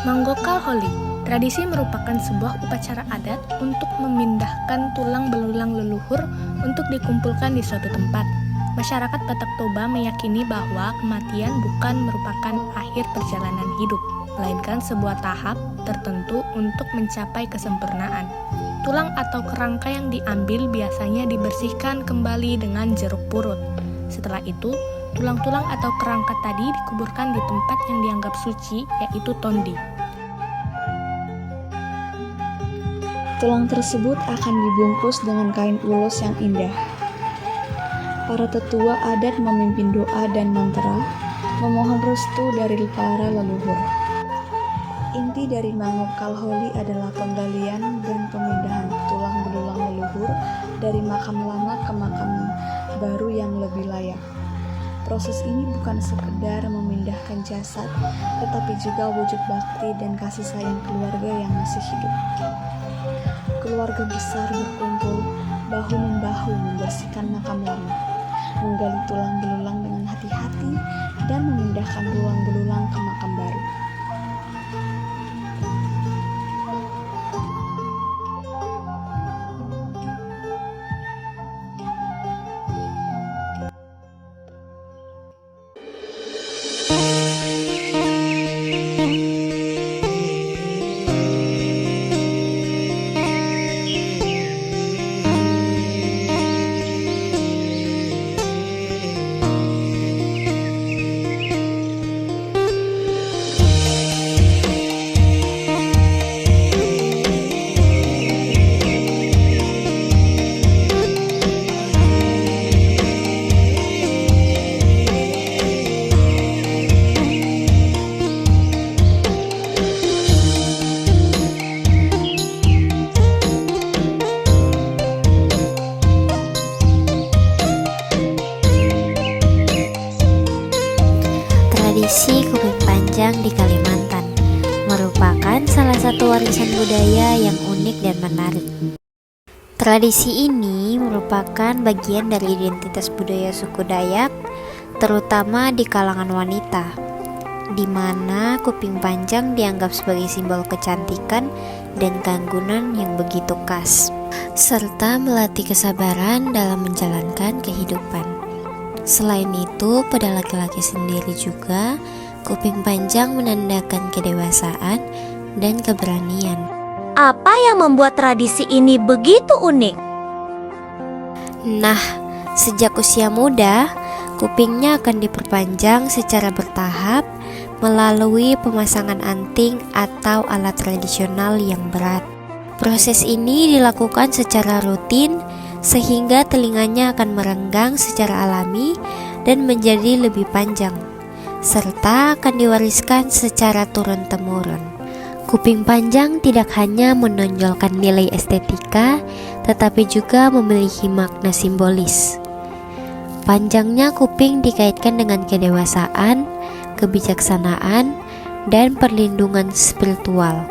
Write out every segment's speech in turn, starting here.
Manggokal Holi, tradisi merupakan sebuah upacara adat untuk memindahkan tulang belulang leluhur untuk dikumpulkan di suatu tempat. Masyarakat Batak Toba meyakini bahwa kematian bukan merupakan akhir perjalanan hidup, melainkan sebuah tahap tertentu untuk mencapai kesempurnaan. Tulang atau kerangka yang diambil biasanya dibersihkan kembali dengan jeruk purut. Setelah itu, tulang-tulang atau kerangka tadi dikuburkan di tempat yang dianggap suci, yaitu tondi. Tulang tersebut akan dibungkus dengan kain ulos yang indah. Para tetua adat memimpin doa dan mantra, memohon restu dari para leluhur. Inti dari Manggokal Holi adalah penggalian dan pemindahan tulang belulang leluhur dari makam lama ke makam baru yang lebih layak. Proses ini bukan sekedar memindahkan jasad, tetapi juga wujud bakti dan kasih sayang keluarga yang masih hidup. Keluarga besar berkumpul bahu-membahu membersihkan makam lama, menggali tulang belulang dengan hati-hati, dan memindahkan tulang belulang ke makam baru. Tradisi kuping panjang di Kalimantan merupakan salah satu warisan budaya yang unik dan menarik. Tradisi ini merupakan bagian dari identitas budaya suku Dayak, terutama di kalangan wanita, di mana kuping panjang dianggap sebagai simbol kecantikan dan keanggunan yang begitu khas, serta melatih kesabaran dalam menjalankan kehidupan. Selain itu, pada laki-laki sendiri juga, kuping panjang menandakan kedewasaan dan keberanian. Apa yang membuat tradisi ini begitu unik? Nah, sejak usia muda, kupingnya akan diperpanjang secara bertahap melalui pemasangan anting atau alat tradisional yang berat. Proses ini dilakukan secara rutin sehingga telinganya akan merenggang secara alami dan menjadi lebih panjang, serta akan diwariskan secara turun-temurun. Kuping panjang tidak hanya menonjolkan nilai estetika, tetapi juga memiliki makna simbolis. Panjangnya kuping dikaitkan dengan kedewasaan, kebijaksanaan, dan perlindungan spiritual,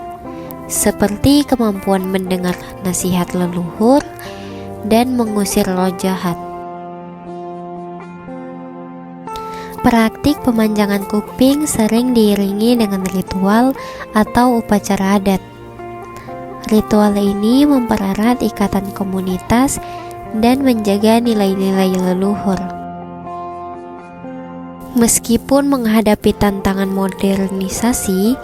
seperti kemampuan mendengar nasihat leluhur dan mengusir roh jahat. Praktik pemanjangan kuping sering diiringi dengan ritual atau upacara adat. Ritual ini mempererat ikatan komunitas dan menjaga nilai-nilai leluhur. Meskipun menghadapi tantangan modernisasi,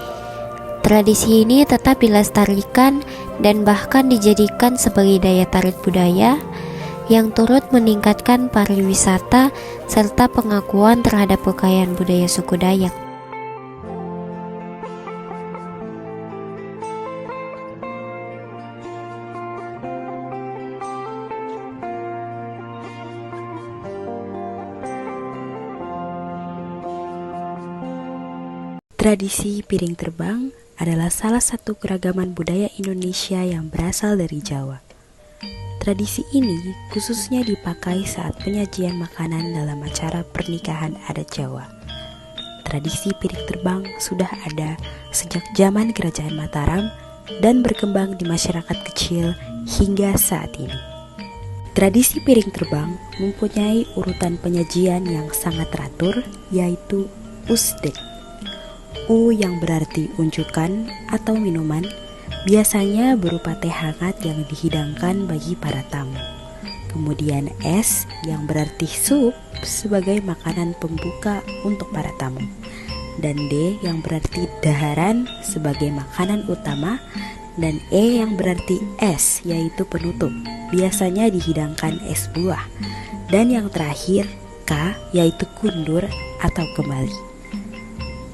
tradisi ini tetap dilestarikan dan bahkan dijadikan sebagai daya tarik budaya yang turut meningkatkan pariwisata serta pengakuan terhadap kekayaan budaya suku Dayak. Tradisi piring terbang adalah salah satu keragaman budaya Indonesia yang berasal dari Jawa. Tradisi ini khususnya dipakai saat penyajian makanan dalam acara pernikahan adat Jawa. Tradisi piring terbang sudah ada sejak zaman Kerajaan Mataram dan berkembang di masyarakat kecil hingga saat ini. Tradisi piring terbang mempunyai urutan penyajian yang sangat teratur, yaitu usdek. U yang berarti unjukan atau minuman, biasanya berupa teh hangat yang dihidangkan bagi para tamu. Kemudian S yang berarti sup sebagai makanan pembuka untuk para tamu. Dan D yang berarti daharan sebagai makanan utama. Dan E yang berarti es yaitu penutup, biasanya dihidangkan es buah. Dan yang terakhir K yaitu kundur atau kembali.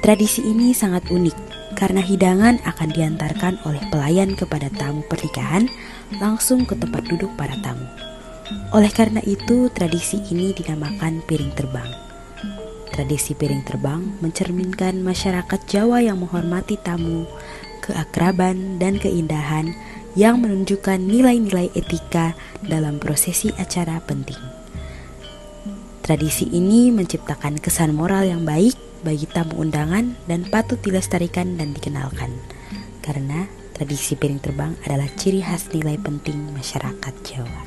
Tradisi ini sangat unik karena hidangan akan diantarkan oleh pelayan kepada tamu pernikahan langsung ke tempat duduk para tamu. Oleh karena itu tradisi ini dinamakan piring terbang. Tradisi piring terbang mencerminkan masyarakat Jawa yang menghormati tamu, keakraban, dan keindahan yang menunjukkan nilai-nilai etika dalam prosesi acara penting. Tradisi ini menciptakan kesan moral yang baik bagi tamu undangan dan patut dilestarikan dan dikenalkan. Karena tradisi piring terbang adalah ciri khas nilai penting masyarakat Jawa.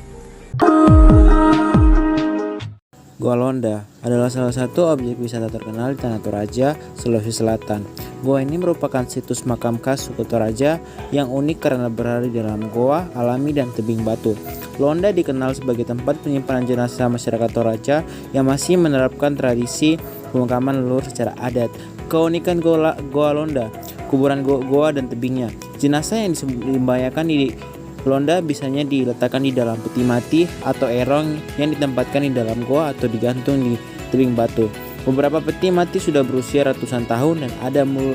Goa Londa adalah salah satu objek wisata terkenal di Tanah Toraja, Sulawesi Selatan. Goa ini merupakan situs makam khas suku Toraja yang unik karena berada di dalam goa alami dan tebing batu. Londa dikenal sebagai tempat penyimpanan jenazah masyarakat Toraja yang masih menerapkan tradisi pemakaman leluhur secara adat. Keunikan Goa Londa, kuburan goa dan tebingnya. Jenazah yang disembahyangkan di Londa biasanya diletakkan di dalam peti mati atau erong yang ditempatkan di dalam goa atau digantung di tebing batu. Beberapa peti mati sudah berusia ratusan tahun dan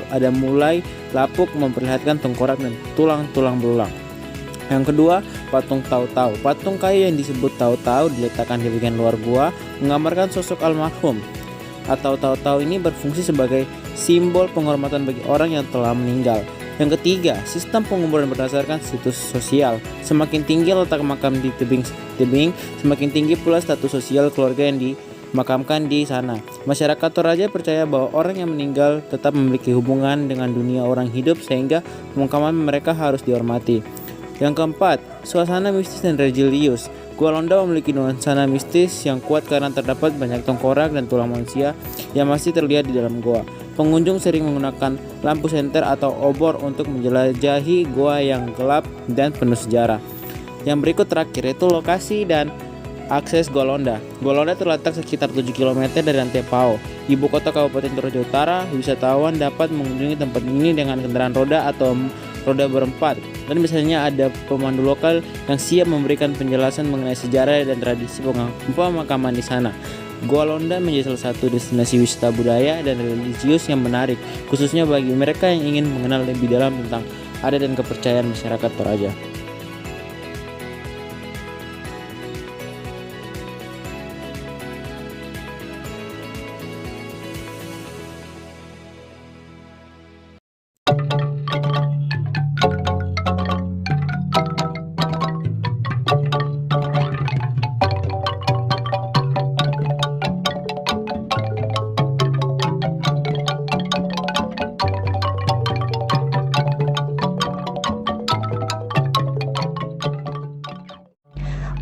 ada mulai lapuk memperlihatkan tengkorak dan tulang-tulang belulang. Yang kedua, patung Tau-Tau. Patung kayu yang disebut Tau-Tau diletakkan di bagian luar gua menggambarkan sosok almarhum. Atau Tau-Tau ini berfungsi sebagai simbol penghormatan bagi orang yang telah meninggal. Yang ketiga, sistem penguburan berdasarkan status sosial. Semakin tinggi letak makam di tebing, semakin tinggi pula status sosial keluarga yang dimakamkan di sana. Masyarakat Toraja percaya bahwa orang yang meninggal tetap memiliki hubungan dengan dunia orang hidup sehingga pemakaman mereka harus dihormati. Yang keempat, suasana mistis dan religius. Goa Londa memiliki nuansa mistis yang kuat karena terdapat banyak tengkorak dan tulang manusia yang masih terlihat di dalam goa. Pengunjung sering menggunakan lampu senter atau obor untuk menjelajahi goa yang gelap dan penuh sejarah. Yang berikut terakhir yaitu lokasi dan akses Goa Londa. Goa Londa terletak sekitar 7 km dari Antepao, ibu kota Kabupaten Toraja Utara. Wisatawan dapat mengunjungi tempat ini dengan kendaraan roda atau roda berempat, dan biasanya ada pemandu lokal yang siap memberikan penjelasan mengenai sejarah dan tradisi pemakaman di sana. Goa Londa menjadi salah satu destinasi wisata budaya dan religius yang menarik, khususnya bagi mereka yang ingin mengenal lebih dalam tentang adat dan kepercayaan masyarakat Toraja.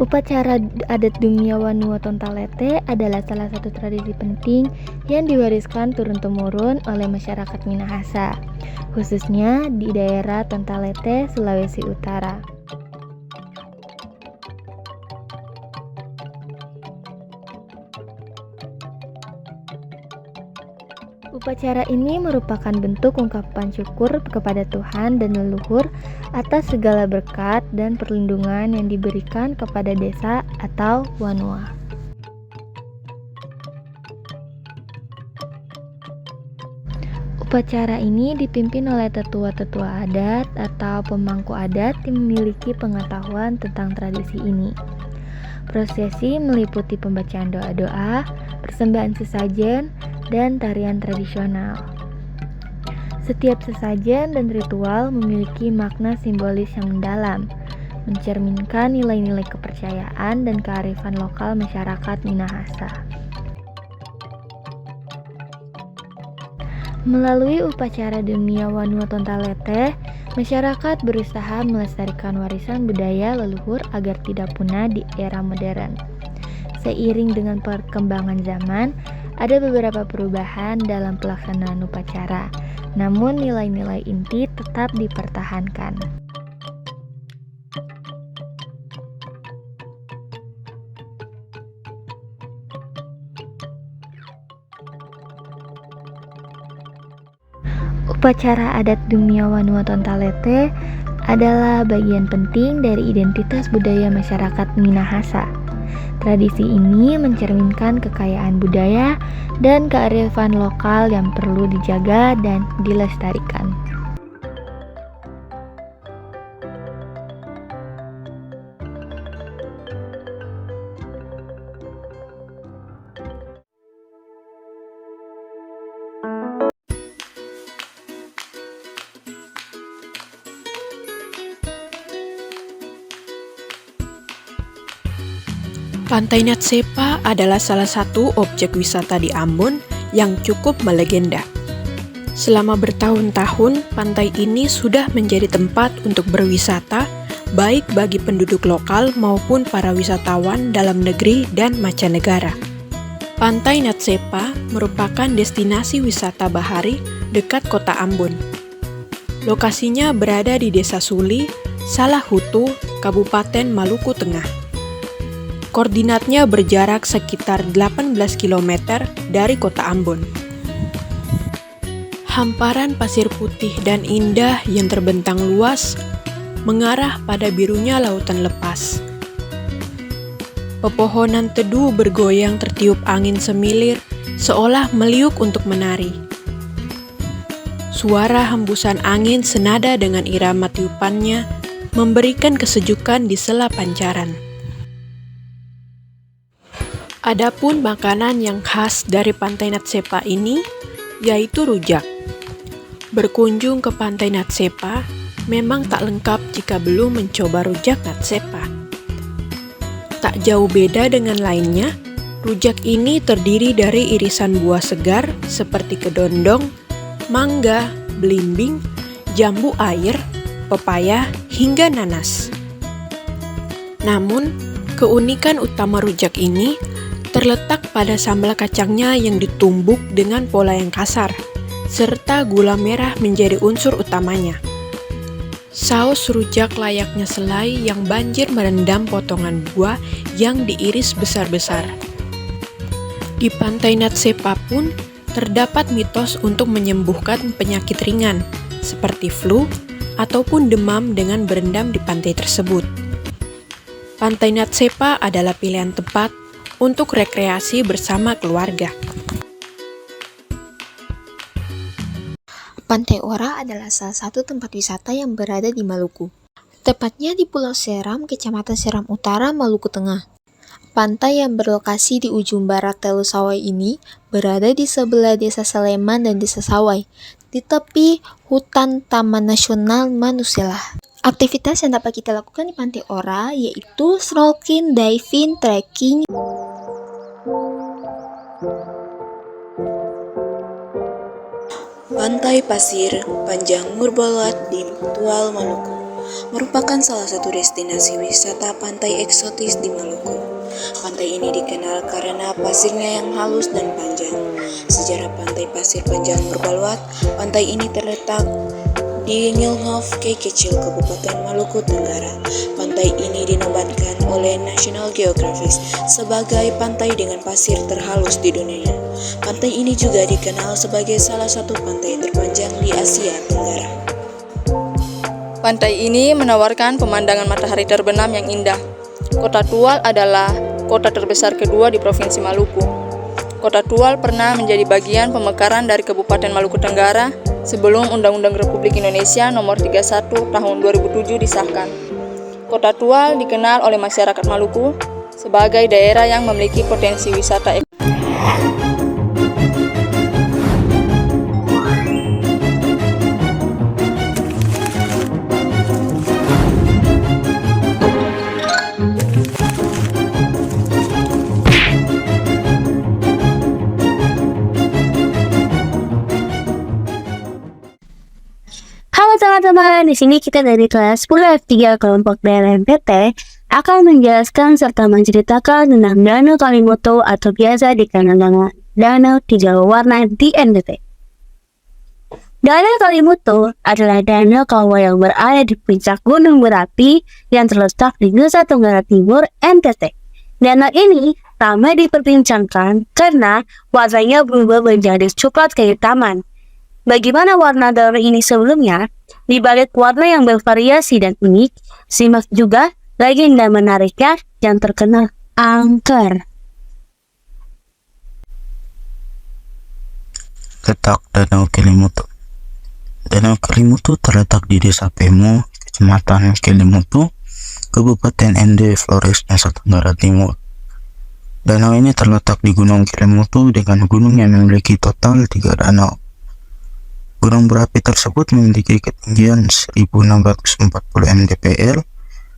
Upacara adat Dumia Wanua Tontalete adalah salah satu tradisi penting yang diwariskan turun-temurun oleh masyarakat Minahasa, khususnya di daerah Tontalete, Sulawesi Utara. Upacara ini merupakan bentuk ungkapan syukur kepada Tuhan dan leluhur atas segala berkat dan perlindungan yang diberikan kepada desa atau wanua. Upacara ini dipimpin oleh tetua-tetua adat atau pemangku adat yang memiliki pengetahuan tentang tradisi ini. Prosesi meliputi pembacaan doa-doa, persembahan sesajen, dan tarian tradisional. Setiap sesajen dan ritual memiliki makna simbolis yang mendalam, mencerminkan nilai-nilai kepercayaan dan kearifan lokal masyarakat Minahasa. Melalui upacara Dumia Wanua Tontalete, masyarakat berusaha melestarikan warisan budaya leluhur agar tidak punah di era modern. Seiring dengan perkembangan zaman, ada beberapa perubahan dalam pelaksanaan upacara. namun nilai-nilai inti tetap dipertahankan. Upacara adat Dumia Wanua Tontalete adalah bagian penting dari identitas budaya masyarakat Minahasa. Tradisi ini mencerminkan kekayaan budaya dan kearifan lokal yang perlu dijaga dan dilestarikan. Pantai Natsepa adalah salah satu objek wisata di Ambon yang cukup melegenda. Selama bertahun-tahun, pantai ini sudah menjadi tempat untuk berwisata, baik bagi penduduk lokal maupun para wisatawan dalam negeri dan mancanegara. Pantai Natsepa merupakan destinasi wisata bahari dekat kota Ambon. Lokasinya berada di Desa Suli, Salahutu, Kabupaten Maluku Tengah. Koordinatnya berjarak sekitar 18 km dari kota Ambon. Hamparan pasir putih dan indah yang terbentang luas mengarah pada birunya lautan lepas. Pepohonan teduh bergoyang tertiup angin semilir seolah meliuk untuk menari. Suara hembusan angin senada dengan irama tiupannya memberikan kesejukan di sela pancaran. Adapun makanan yang khas dari Pantai Natsepa ini yaitu rujak. Berkunjung ke Pantai Natsepa memang tak lengkap jika belum mencoba rujak Natsepa. Tak jauh beda dengan lainnya, rujak ini terdiri dari irisan buah segar seperti kedondong, mangga, belimbing, jambu air, pepaya, hingga nanas. Namun, keunikan utama rujak ini terletak pada sambal kacangnya yang ditumbuk dengan pola yang kasar, serta gula merah menjadi unsur utamanya. Saus rujak layaknya selai yang banjir merendam potongan buah yang diiris besar-besar. Di Pantai Natsepa pun terdapat mitos untuk menyembuhkan penyakit ringan, seperti flu ataupun demam dengan berendam di pantai tersebut. Pantai Natsepa adalah pilihan tepat untuk rekreasi bersama keluarga. Pantai Ora adalah salah satu tempat wisata yang berada di Maluku. Tepatnya di Pulau Seram, Kecamatan Seram Utara, Maluku Tengah. Pantai yang berlokasi di ujung barat Telu Sawai ini berada di sebelah Desa Saleman dan Desa Sawai, di tepi hutan Taman Nasional Manusela. Aktivitas yang dapat kita lakukan di Pantai Ora yaitu snorkeling, diving, trekking. Pantai Pasir Panjang Murbalat di Tual, Maluku merupakan salah satu destinasi wisata pantai eksotis di Maluku. Pantai ini dikenal karena pasirnya yang halus dan panjang. Sejarah Pantai Pasir Panjang Murbalat, pantai ini terletak di Ngilngov, Kecil, Kabupaten Maluku Tenggara. Pantai ini dinobatkan oleh National Geographic sebagai pantai dengan pasir terhalus di dunia. Pantai ini juga dikenal sebagai salah satu pantai terpanjang di Asia Tenggara. Pantai ini menawarkan pemandangan matahari terbenam yang indah. Kota Tual adalah kota terbesar kedua di Provinsi Maluku. Kota Tual pernah menjadi bagian pemekaran dari Kabupaten Maluku Tenggara sebelum Undang-Undang Republik Indonesia Nomor 31 Tahun 2007 disahkan. Kota Tual dikenal oleh masyarakat Maluku sebagai daerah yang memiliki potensi wisata ekonomi. Halo teman-teman, di sini kita dari kelas 10 F3 kelompok daerah MPT akan menjelaskan serta menceritakan tentang Danau Kalimoto atau biasa dikenal dengan Danau Tiga Warna di NTT. Danau Kelimutu adalah danau kawah yang berada di puncak gunung berapi yang terletak di Nusa Tenggara Timur, NTT. Danau ini ramai diperbincangkan karena warnanya berubah menjadi coklat kehitaman. Bagaimana warna danau ini sebelumnya? Di balik warna yang bervariasi dan unik, simak juga legenda menariknya yang terkenal angker. Letak Danau Kelimutu. Danau Kelimutu terletak di Desa Pemo, Kecamatan Kelimutu, Kabupaten Ende Flores, Nusa Tenggara Timur. Danau ini terletak di Gunung Kelimutu dengan gunung yang memiliki total 3 danau. Gunung berapi tersebut memiliki ketinggian 1640 mdpl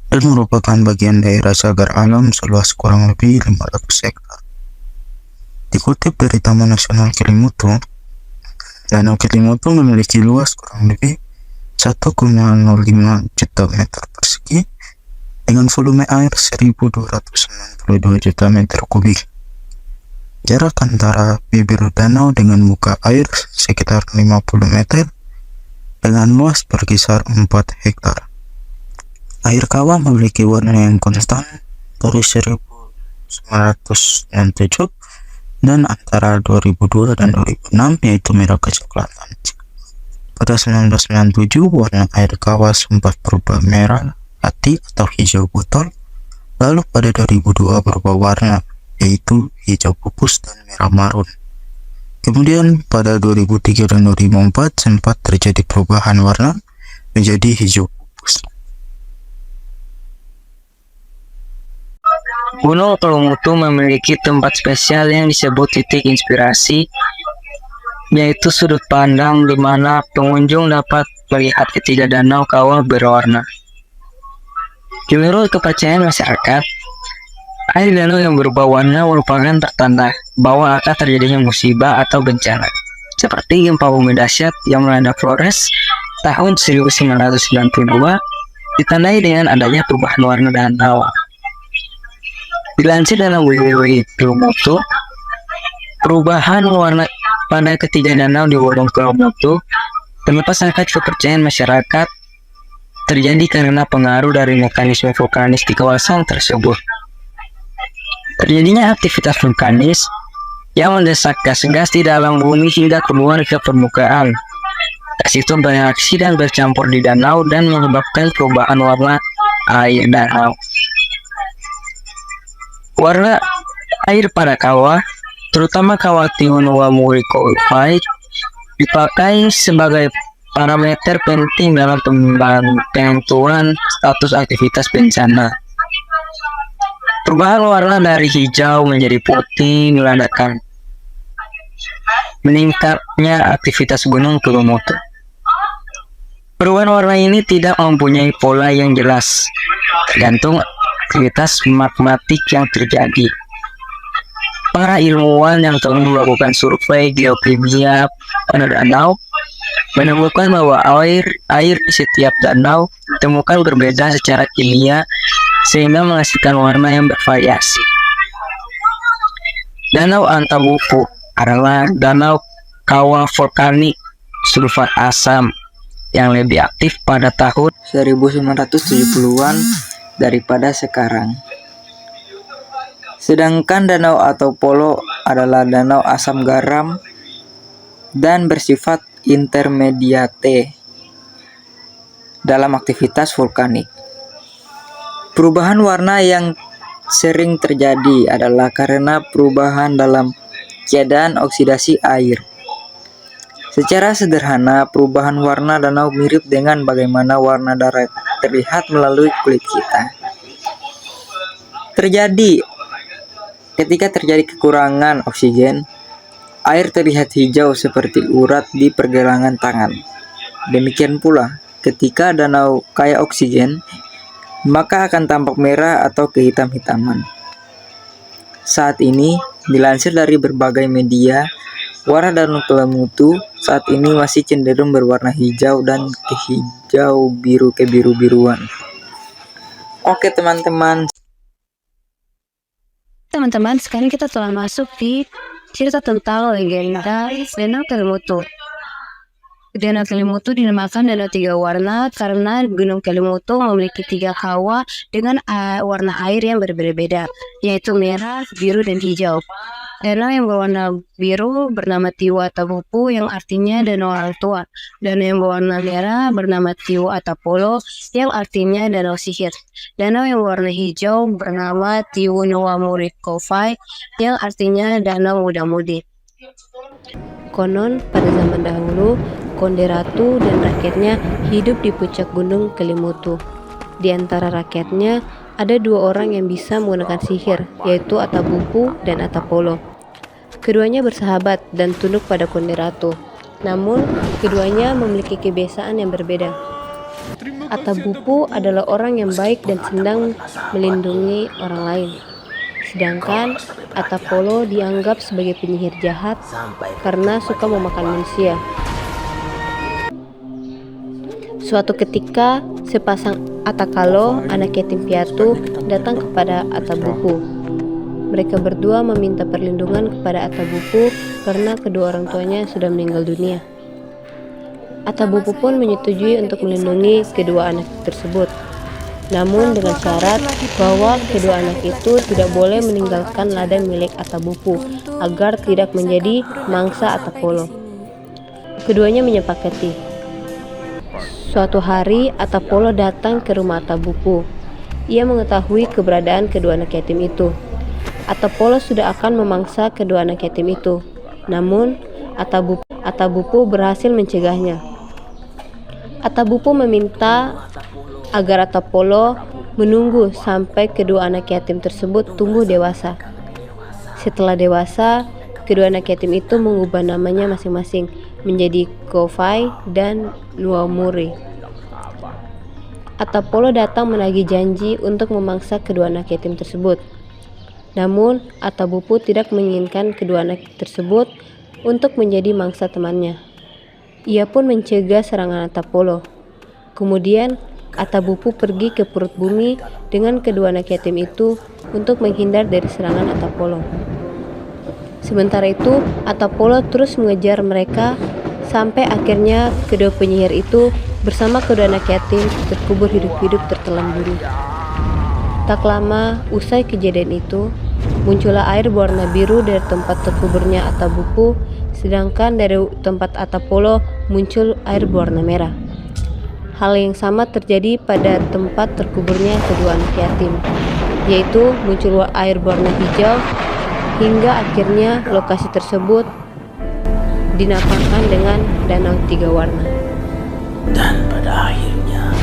dan merupakan bagian daerah cagar alam seluas kurang lebih 500 hektar. Dikutip dari Taman Nasional Kelimutu, Danau Kelimutu memiliki luas kurang lebih 1,05 juta meter persegi dengan volume air 1.292 juta meter kubik. Jarak antara bibir danau dengan muka air sekitar 50 meter dengan luas berkisar 4 hektar. Air kawah memiliki warna yang konstan dari 1997 dan antara 2002 dan 2006 yaitu merah kecoklatan. Pada 1997 warna air kawah sempat berubah merah hati atau hijau botol, lalu pada 2002 berubah warna yaitu hijau pupus dan merah marun. Kemudian pada 2003 dan 2004 sempat terjadi perubahan warna menjadi hijau pupus. Gunung Kelimutu memiliki tempat spesial yang disebut titik inspirasi, yaitu sudut pandang di mana pengunjung dapat melihat ketiga danau kawah berwarna. Menurut kepercayaan masyarakat, air danau yang berubah warna merupakan pertanda bahwa akan terjadinya musibah atau bencana, seperti gempa bumi dahsyat yang melanda Flores tahun 1992, ditandai dengan adanya perubahan warna danau. Dilansir dalam www.kelimutu, perubahan warna pada ketiga danau di Gunung Kelimutu terlepas dari kepercayaan masyarakat terjadi karena pengaruh dari mekanisme vulkanis di kawasan tersebut. Terjadinya aktivitas vulkanis yang mendesak gas-gas di dalam bumi hingga keluar ke permukaan. Gas itu bereaksi dan bercampur di danau dan menyebabkan perubahan warna air danau. Warna air pada kawah, terutama kawah Tiwonua Murikokai, dipakai sebagai parameter penting dalam penentuan status aktivitas bencana. Perubahan warna dari hijau menjadi putih menandakan meningkatnya aktivitas Gunung Kelimutu. Perubahan warna ini tidak mempunyai pola yang jelas, tergantung aktivitas magmatik yang terjadi. Para ilmuwan yang telah melakukan survei geokimia pada danau menemukan bahwa air di setiap danau ditemukan berbeda secara kimia sehingga menghasilkan warna yang bervariasi. Danau Antabuku adalah danau kawah vulkanik sulfat asam yang lebih aktif pada tahun 1970-an daripada sekarang. Sedangkan danau atau Polo adalah danau asam garam dan bersifat intermediate dalam aktivitas vulkanik. Perubahan warna yang sering terjadi adalah karena perubahan dalam keadaan oksidasi air. Secara sederhana, perubahan warna danau mirip dengan bagaimana warna darah terlihat melalui kulit kita. Ketika terjadi kekurangan oksigen, air terlihat hijau seperti urat di pergelangan tangan. Demikian pula, ketika danau kaya oksigen, maka akan tampak merah atau kehitam-hitaman. Saat ini, dilansir dari berbagai media, warna danau Kelimutu saat ini masih cenderung berwarna hijau dan kehijau biru kebiru-biruan. Oke teman-teman, sekarang kita telah masuk di cerita tentang legenda Danau Kelimutu. Danau Kelimutu dinamakan Danau Tiga Warna karena Gunung Kelimutu memiliki 3 kawah dengan warna air yang berbeda-beda, yaitu merah, biru, dan hijau. Danau yang berwarna biru bernama Tiwa Atabupu yang artinya Danau Orang Tua. Danau yang berwarna merah bernama Tiwa Atapolo yang artinya Danau Sihir. Danau yang berwarna hijau bernama Tiwu Nuwamuri Kofai yang artinya Danau Muda-Mudi. Konon pada zaman dahulu, Konde Ratu dan rakyatnya hidup di puncak gunung Kelimutu. Di antara rakyatnya ada 2 orang yang bisa menggunakan sihir, yaitu Atabupu dan Atapolo. Keduanya bersahabat dan tunduk pada Konde Ratu. Namun, keduanya memiliki kebiasaan yang berbeda. Atabupu adalah orang yang baik dan sedang melindungi orang lain. Sedangkan Atapolo dianggap sebagai penyihir jahat karena suka memakan manusia. Suatu ketika, sepasang Atakalo, anak yatim piatu, datang kepada Atabupu. Mereka berdua meminta perlindungan kepada Atabupu karena kedua orang tuanya sudah meninggal dunia. Atabupu pun menyetujui untuk melindungi kedua anak tersebut. Namun dengan syarat bahwa kedua anak itu tidak boleh meninggalkan ladang milik Atabupu agar tidak menjadi mangsa Atapolo. Keduanya menyepakati. Suatu hari Atapolo datang ke rumah Atabupu. Ia mengetahui keberadaan kedua anak yatim itu. Atapolo sudah akan memangsa kedua anak yatim itu. Namun Atabupu berhasil mencegahnya. Atabupu meminta agar Atapolo menunggu sampai kedua anak yatim tersebut tumbuh dewasa. Setelah dewasa, kedua anak yatim itu mengubah namanya masing-masing menjadi Kofai dan Nuwamuri. Atapolo datang menagih janji untuk memangsa kedua anak yatim tersebut. Namun, Atabupu tidak menginginkan kedua anak tersebut untuk menjadi mangsa temannya. Ia pun mencegah serangan Atapolo. Kemudian, Atabupu pergi ke perut bumi dengan kedua anak yatim itu untuk menghindar dari serangan Atapolo. Sementara itu, Atapolo terus mengejar mereka sampai akhirnya kedua penyihir itu bersama kedua anak yatim terkubur hidup-hidup tertelan bumi. Tak lama usai kejadian itu, muncullah air berwarna biru dari tempat terkuburnya Atabupu, sedangkan dari tempat Atapolo muncul air berwarna merah. Hal yang sama terjadi pada tempat terkuburnya kedua anak yatim, yaitu muncul air berwarna hijau hingga akhirnya lokasi tersebut dinamakan dengan Danau Tiga Warna. Dan pada akhirnya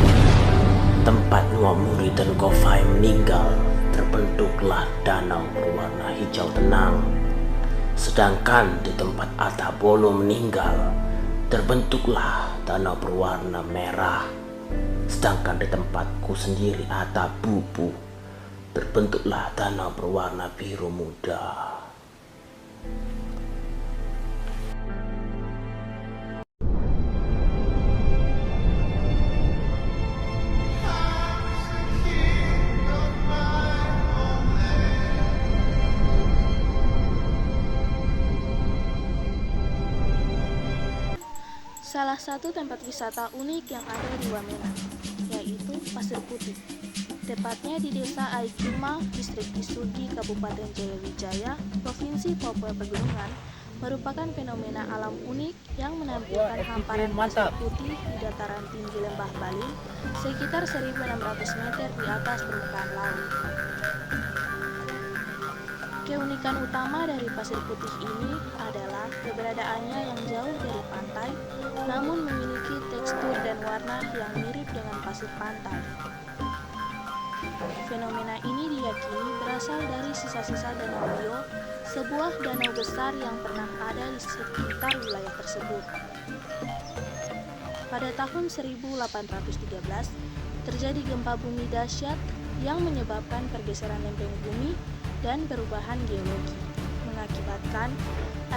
tempat Nuwamuri dan Kofai meninggal, terbentuklah danau berwarna hijau tenang. Sedangkan di tempat Atapolo meninggal, terbentuklah danau berwarna merah. Sedangkan di tempatku sendiri Atabupu, terbentuklah danau berwarna biru muda. Salah satu tempat wisata unik yang ada di Wamena, yaitu Pasir Putih. Tepatnya di Desa Aikima, Distrik Isugi, Kabupaten Jayawijaya, Provinsi Papua Pegunungan, merupakan fenomena alam unik yang menampilkan hamparan pasir putih di dataran tinggi Lembah Baling sekitar 1.600 meter di atas permukaan laut. Keunikan utama dari pasir putih ini adalah keberadaannya yang jauh dari pantai, namun memiliki tekstur dan warna yang mirip dengan pasir pantai. Fenomena ini diyakini berasal dari sisa-sisa Danau Rio, sebuah danau besar yang pernah ada di sekitar wilayah tersebut. Pada tahun 1813, terjadi gempa bumi dahsyat yang menyebabkan pergeseran lempeng bumi dan perubahan geologi, mengakibatkan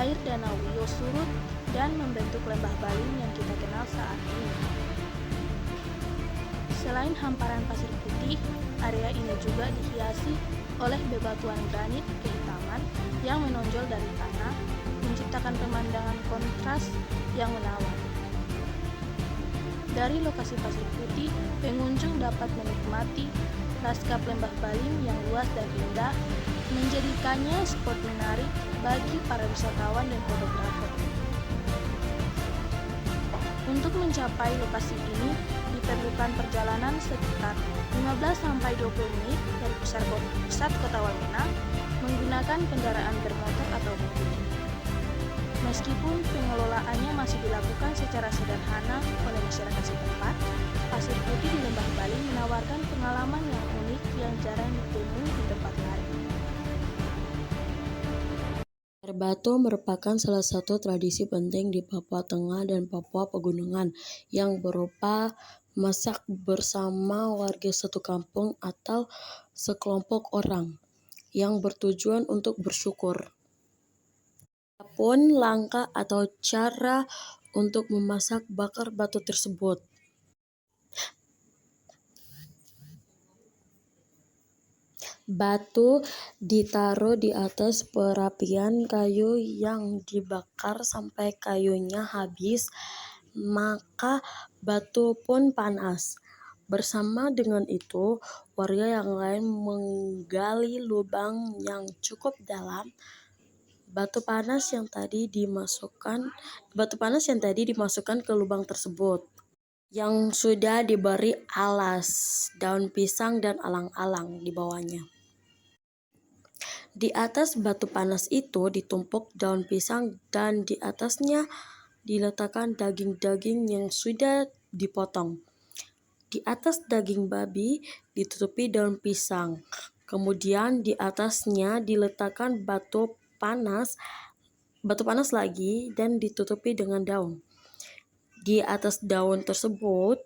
air Danau Rio surut dan membentuk lembah Baling yang kita kenal saat ini. Selain hamparan pasir putih, area ini juga dihiasi oleh bebatuan granit kehitaman yang menonjol dari tanah, menciptakan pemandangan kontras yang menawan. Dari lokasi Pasir Putih, pengunjung dapat menikmati lanskap Lembah Balim yang luas dan indah, menjadikannya spot menarik bagi para wisatawan dan fotografer. Untuk mencapai lokasi ini, diperlukan perjalanan sekitar 15-20 menit dari pusat kota Wamena menggunakan kendaraan bermotor atau mobil. Meskipun pengelolaannya masih dilakukan secara sederhana oleh masyarakat setempat, Pasir Putih di Lembah Balim menawarkan pengalaman yang unik yang jarang ditemui di tempat lain. Air batu merupakan salah satu tradisi penting di Papua Tengah dan Papua Pegunungan yang berupa masak bersama warga satu kampung atau sekelompok orang yang bertujuan untuk bersyukur. Apapun langkah atau cara untuk memasak bakar batu tersebut. Batu ditaruh di atas perapian kayu yang dibakar sampai kayunya habis, maka batu pun panas. Bersama dengan itu, warga yang lain menggali lubang yang cukup dalam. Batu panas yang tadi dimasukkan ke lubang tersebut, yang sudah diberi alas, daun pisang dan alang-alang di bawahnya. Di atas batu panas itu ditumpuk daun pisang dan di atasnya diletakkan daging-daging yang sudah dipotong. Di atas daging babi ditutupi daun pisang. Kemudian di atasnya diletakkan batu panas lagi dan ditutupi dengan daun. Di atas daun tersebut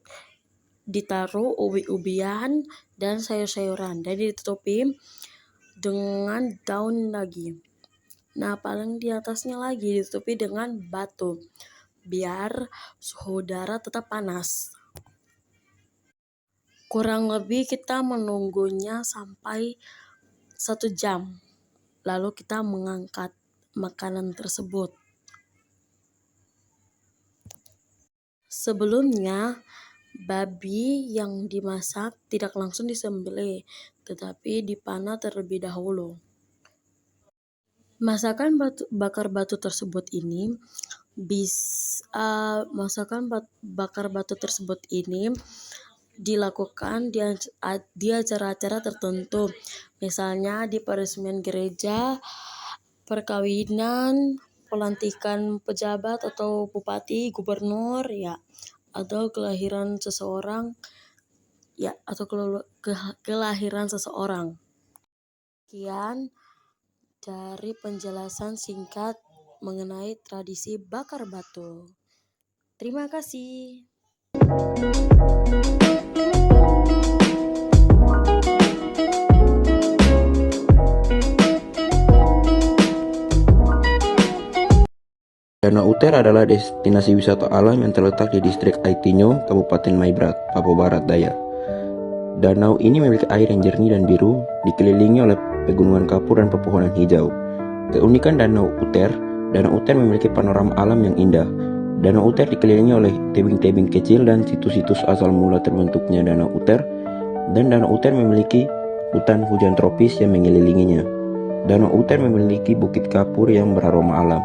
ditaruh ubi-ubian dan sayur-sayuran dan ditutupi dengan daun lagi. Nah, paling di atasnya lagi ditutupi dengan batu biar suhu udara tetap panas. Kurang lebih kita menunggunya sampai 1 jam. Lalu kita mengangkat makanan tersebut. Sebelumnya, babi yang dimasak tidak langsung disembelih, tetapi dipanah terlebih dahulu. Masakan bakar batu tersebut ini dilakukan di acara-acara tertentu, misalnya di peresmian gereja, perkawinan, pelantikan pejabat atau bupati, gubernur, atau kelahiran seseorang, kelahiran seseorang. Sekian dari penjelasan singkat mengenai tradisi bakar batu. Terima kasih. Danau Uter adalah destinasi wisata alam yang terletak di distrik Aitinyo, Kabupaten Maibrat, Papua Barat Daya. Danau ini memiliki air yang jernih dan biru, dikelilingi oleh pegunungan kapur dan pepohonan hijau. Keunikan Danau Uter memiliki panorama alam yang indah. Danau Uter dikelilingi oleh tebing-tebing kecil dan situs-situs asal mula terbentuknya Danau Uter, dan Danau Uter memiliki hutan hujan tropis yang mengelilinginya. Danau Uter memiliki bukit kapur yang beraroma alam.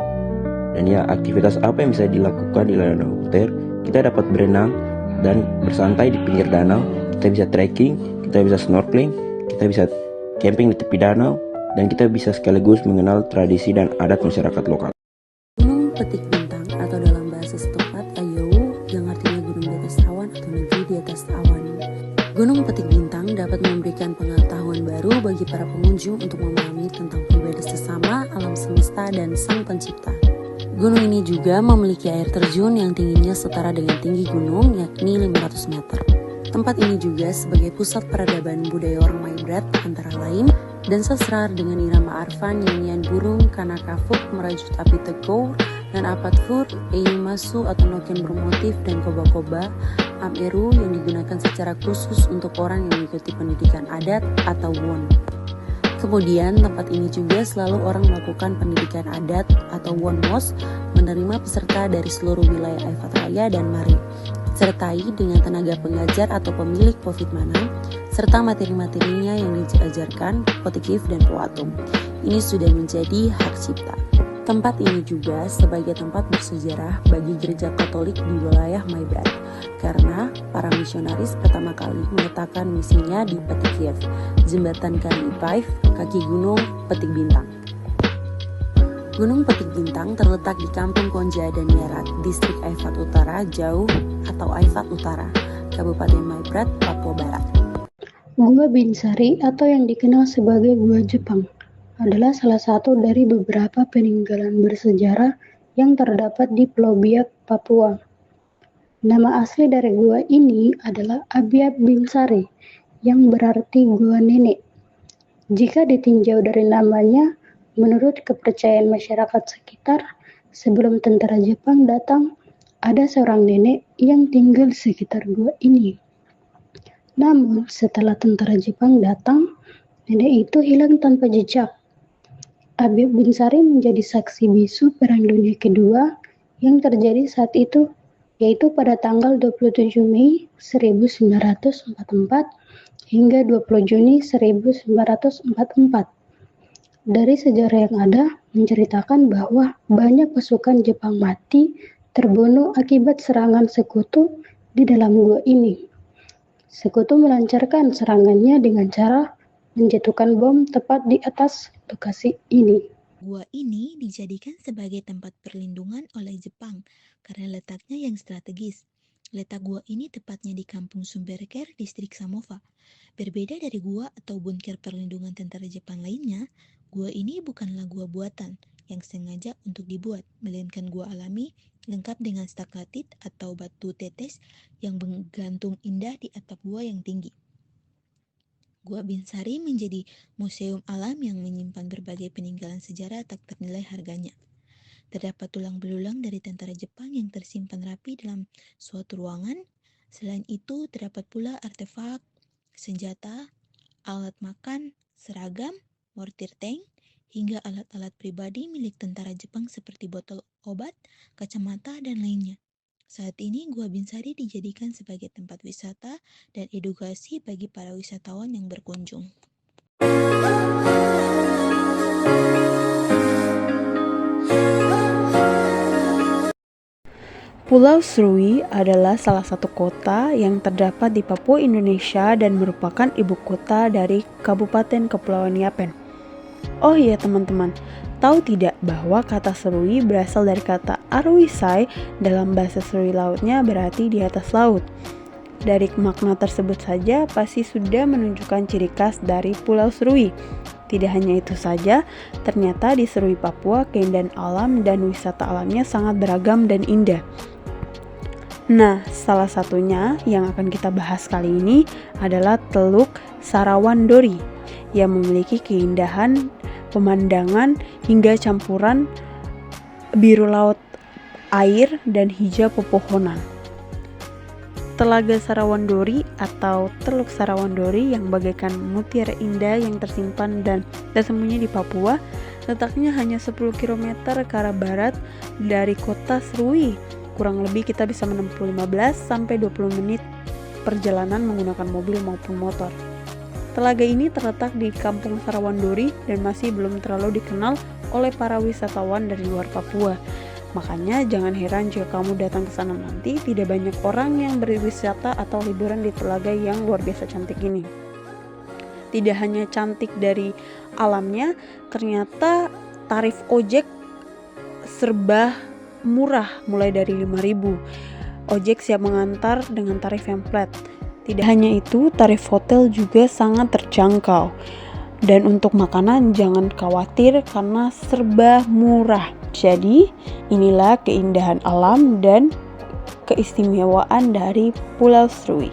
Dan aktivitas apa yang bisa dilakukan di Danau Uter? Kita dapat berenang dan bersantai di pinggir danau, kita bisa trekking, kita bisa snorkeling, kita bisa camping di tepi danau, dan kita bisa sekaligus mengenal tradisi dan adat masyarakat lokal. Gunung Petik Bintang atau dalam bahasa setempat Ayau yang artinya gunung di atas awan atau negeri di atas awan. Gunung Petik Bintang dapat memberikan pengetahuan baru bagi para pengunjung untuk memahami tentang pribadi sesama, alam semesta, dan Sang Pencipta. Gunung ini juga memiliki air terjun yang tingginya setara dengan tinggi gunung, yakni 500 meter. Tempat ini juga sebagai pusat peradaban budaya orang Maibrat antara lain dan sasrar dengan irama arfan, nyanyian burung, kanakafuk, merajut api tegor, dan apatfur, eimasu atau noken bermotif, dan koba-koba, ameru yang digunakan secara khusus untuk orang yang mengikuti pendidikan adat atau won. Kemudian tempat ini juga selalu orang melakukan pendidikan adat atau wonmos, menerima peserta dari seluruh wilayah Aifat Raya dan Mari. disertai dengan tenaga pengajar atau pemilik Pofitmana, serta materi-materinya yang diajarkan, Potikif dan Proatum. Ini sudah menjadi hak cipta. Tempat ini juga sebagai tempat bersejarah bagi gereja Katolik di wilayah Maibrat, karena para misionaris pertama kali meletakkan misinya di Petik Kiev, jembatan Kalipaif, kaki gunung Petik Bintang. Gunung Petik Bintang terletak di Kampung Konja dan Yarat, distrik Aifat Utara Jauh atau Aifat Utara, Kabupaten Maibrat, Papua Barat. Gua Binsari atau yang dikenal sebagai Gua Jepang adalah salah satu dari beberapa peninggalan bersejarah yang terdapat di Pulau Biak, Papua. Nama asli dari gua ini adalah Abiab Binsari, yang berarti gua nenek. Jika ditinjau dari namanya, menurut kepercayaan masyarakat sekitar, sebelum tentara Jepang datang, ada seorang nenek yang tinggal di sekitar gua ini. Namun, setelah tentara Jepang datang, nenek itu hilang tanpa jejak. Abiab Binsari menjadi saksi bisu Perang Dunia Kedua yang terjadi saat itu, yaitu pada tanggal 27 Mei 1944 hingga 20 Juni 1944. Dari sejarah yang ada, menceritakan bahwa banyak pasukan Jepang mati terbunuh akibat serangan sekutu di dalam gua ini. Sekutu melancarkan serangannya dengan cara menjatuhkan bom tepat di atas lokasi ini. Gua ini dijadikan sebagai tempat perlindungan oleh Jepang karena letaknya yang strategis. Letak gua ini tepatnya di Kampung Sumberker, distrik Samova. Berbeda dari gua atau bunker perlindungan tentara Jepang lainnya, gua ini bukanlah gua buatan yang sengaja untuk dibuat, melainkan gua alami lengkap dengan stalaktit atau batu tetes yang menggantung indah di atap gua yang tinggi. Gua Binsari menjadi museum alam yang menyimpan berbagai peninggalan sejarah tak ternilai harganya. Terdapat tulang belulang dari tentara Jepang yang tersimpan rapi dalam suatu ruangan. Selain itu, terdapat pula artefak, senjata, alat makan, seragam, mortir tank, hingga alat-alat pribadi milik tentara Jepang seperti botol obat, kacamata, dan lainnya. Saat ini Gua Binsari dijadikan sebagai tempat wisata dan edukasi bagi para wisatawan yang berkunjung. Pulau Serui adalah salah satu kota yang terdapat di Papua, Indonesia dan merupakan ibu kota dari Kabupaten Kepulauan Yapen. Oh iya teman-teman, tahu tidak bahwa kata Serui berasal dari kata Arwisai dalam bahasa Serui lautnya berarti di atas laut. Dari makna tersebut saja pasti sudah menunjukkan ciri khas dari Pulau Serui. Tidak hanya itu saja, ternyata di Serui Papua keindahan alam dan wisata alamnya sangat beragam dan indah. Nah, salah satunya yang akan kita bahas kali ini adalah Teluk Sarawandori yang memiliki keindahan pemandangan hingga campuran biru laut air dan hijau pepohonan. Telaga Sarawandori atau Teluk Sarawandori yang bagaikan mutiara indah yang tersimpan dan tersembunyi di Papua, letaknya hanya 10 km ke arah barat dari kota Serui. Kurang lebih kita bisa menempuh 15-20 menit perjalanan menggunakan mobil maupun motor. Telaga ini terletak di Kampung Sarawandori dan masih belum terlalu dikenal oleh para wisatawan dari luar Papua. Makanya jangan heran jika kamu datang ke sana nanti tidak banyak orang yang berwisata atau liburan di telaga yang luar biasa cantik ini. Tidak hanya cantik dari alamnya, ternyata tarif ojek serba murah mulai dari 5.000. Ojek siap mengantar dengan tarif yang flat. Tidak hanya itu, tarif hotel juga sangat terjangkau. Dan untuk makanan jangan khawatir karena serba murah. Jadi, inilah keindahan alam dan keistimewaan dari Pulau Serui.